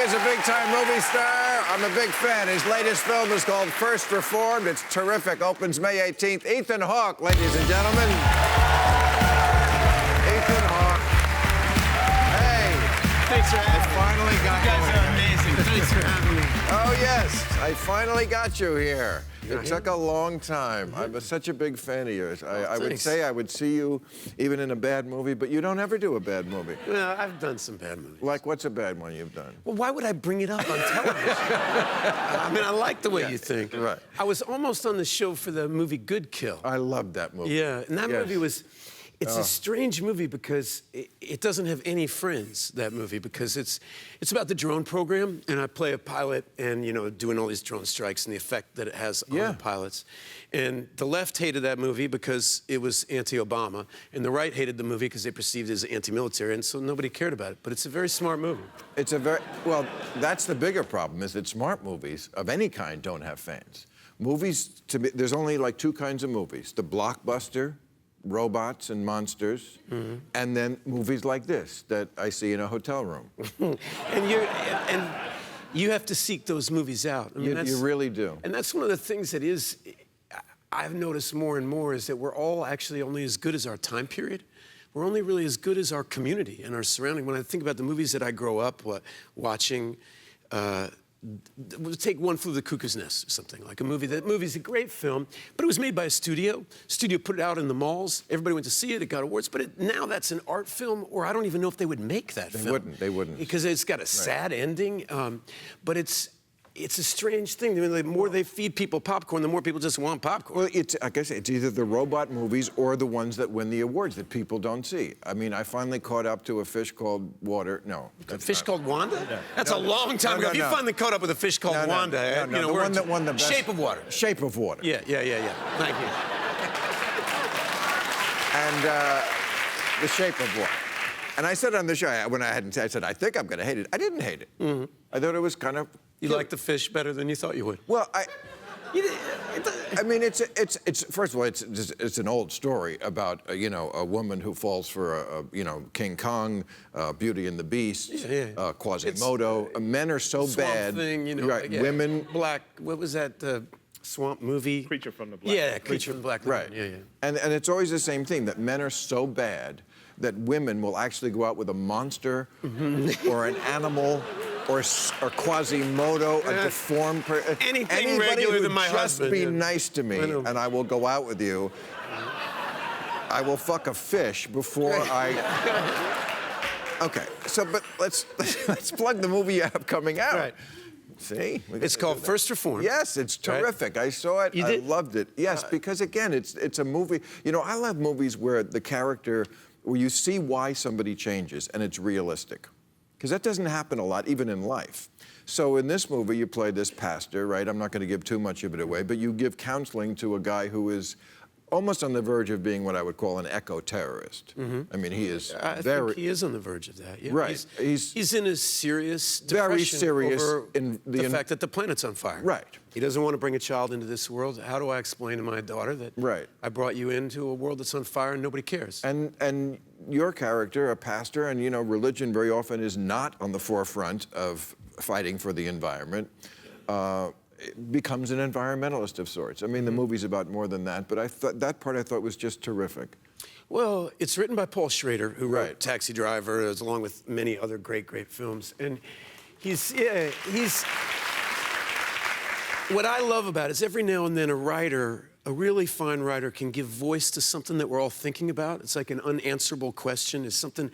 is a big-time movie star. I'm a big fan. His latest film is called First Reformed. It's terrific. Opens May 18th. Ethan Hawke, ladies and gentlemen. Ethan Hawke. Hey. Thanks for having me. I finally got you. You guys are amazing. Thanks for having me. Oh, yes. I finally got you here. It took a long time. I'm such a big fan of yours. I would say I would see you even in a bad movie, but you don't ever do a bad movie. Well, I've done some bad movies. Like, what's a bad one you've done? Well, why would I bring it up on television? I mean, I like the way you think. Right. I was almost on the show for the movie Good Kill. I loved that movie. Yeah, and that movie was... It's a strange movie because it doesn't have any friends, that movie, because it's about the drone program, and I play a pilot and, you know, doing all these drone strikes and the effect that it has on the pilots. And the left hated that movie because it was anti-Obama, and the right hated the movie because they perceived it as anti-military, and so nobody cared about it. But it's a very smart movie. It's a very... Well, that's the bigger problem, is that smart movies of any kind don't have fans. Movies, to me, there's only like two kinds of movies. The blockbuster, robots and monsters, and then movies like this that I see in a hotel room. and you have to seek those movies out. I mean, you really do. And that's one of the things that I've noticed more and more is that we're all actually only as good as our time period. We're only really as good as our community and our surrounding. When I think about the movies that I grow up watching, take One Flew of the Cuckoo's Nest or something, like a movie. That movie's a great film, but it was made by a studio. Studio put it out in the malls. Everybody went to see it. It got awards. But now that's an art film, or I don't even know if they would make that film. They wouldn't. Because it's got a sad ending. But it's a strange thing. I mean, the more they feed people popcorn, the more people just want popcorn. Well, I guess it's either the robot movies or the ones that win the awards that people don't see. I mean, I finally caught up to A Fish Called Water. No. A Fish Called Wanda? No. That's a long time ago. If you finally caught up with A Fish Called Wanda, you know, the one that won the best. Shape of Water. Shape of Water. Yeah. Thank you. And The Shape of Water. And I said on the show, when I said, I think I'm going to hate it. I didn't hate it. I thought it was kind of... You liked the fish better than you thought you would? Well, I mean, it's first of all, it's an old story about you know, a woman who falls for you know, King Kong, Beauty and the Beast, Quasimodo. Men are so bad. Thing, you know, right? Women. Black. What was that swamp movie? Creature from the Black. Yeah, Creature from the Black. Right. Yeah. And it's always the same thing, that men are so bad that women will actually go out with a monster or an animal. Or Quasimodo, a deformed person. Anything regular than my husband. Just be nice to me, and I will go out with you. I will fuck a fish before I... Okay, so, but let's plug the movie you have coming out. Right. See? It's called First Reformed. Yes, it's terrific. Right? I saw it. I loved it. Yes, because again, it's a movie. You know, I love movies where the character, where you see why somebody changes, and it's realistic. Because that doesn't happen a lot, even in life. So in this movie, you play this pastor, right? I'm not going to give too much of it away, but you give counseling to a guy who is almost on the verge of being what I would call an eco-terrorist. I mean, he is I think he is on the verge of that. Yeah. Right. He's in a serious depression very serious over in the fact that the planet's on fire. Right. He doesn't want to bring a child into this world. How do I explain to my daughter that I brought you into a world that's on fire and nobody cares? And your character, a pastor, and you know, religion very often is not on the forefront of fighting for the environment. Becomes an environmentalist of sorts. I mean, the movie's about more than that, but that part I thought was just terrific. Well, it's written by Paul Schrader, who wrote Taxi Driver, along with many other great films. And he's what I love about it is every now and then a writer, a really fine writer, can give voice to something that we're all thinking about. It's like an unanswerable question. It's something,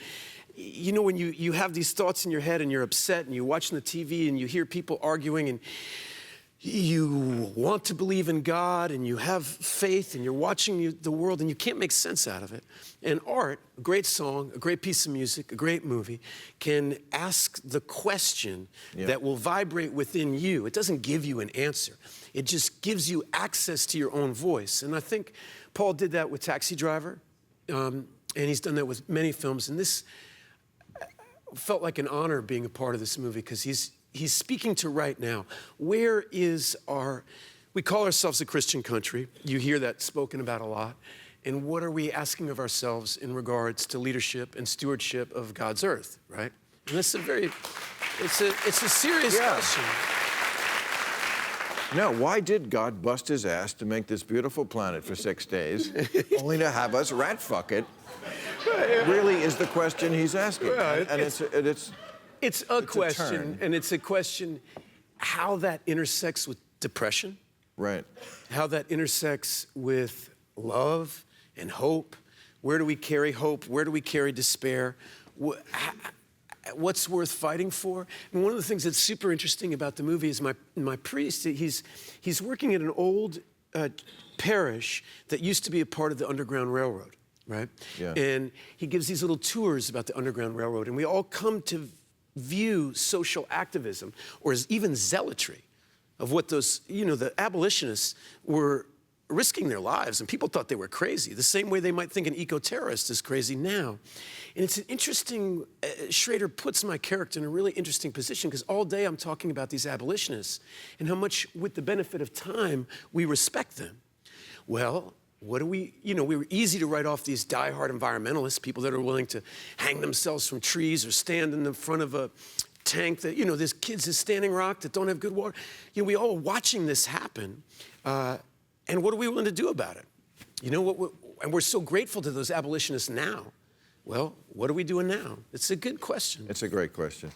you know, when you have these thoughts in your head and you're upset and you're watching the TV and you hear people arguing and you want to believe in God and you have faith and you're watching the world and you can't make sense out of it. And art, a great song, a great piece of music, a great movie, can ask the question that will vibrate within you. It doesn't give you an answer. It just gives you access to your own voice. And I think Paul did that with Taxi Driver, and he's done that with many films. And this felt like an honor being a part of this movie because he's speaking to right now. Where is we call ourselves a Christian country. You hear that spoken about a lot. And what are we asking of ourselves in regards to leadership and stewardship of God's earth, right? And that's a very It's a serious question. Now, why did God bust his ass to make this beautiful planet for 6 days, only to have us rat fuck it? Really is the question he's asking. And it's a question, and it's a question how that intersects with depression. Right. How that intersects with love and hope. Where do we carry hope? Where do we carry despair? What's worth fighting for? And one of the things that's super interesting about the movie is my priest, he's working in an old parish that used to be a part of the Underground Railroad, right? Yeah. And he gives these little tours about the Underground Railroad, and we all come to view social activism, or even zealotry, of what those, the abolitionists were risking their lives, and people thought they were crazy, the same way they might think an eco-terrorist is crazy now. And it's an interesting, Schrader puts my character in a really interesting position, because all day I'm talking about these abolitionists and how much, with the benefit of time, we respect them. Well, what do we were easy to write off these diehard environmentalists, people that are willing to hang themselves from trees or stand in the front of a tank that, there's kids at Standing Rock that don't have good water. We all watching this happen. And what are we willing to do about it? And we're so grateful to those abolitionists now. Well, what are we doing now? It's a good question. It's a great question.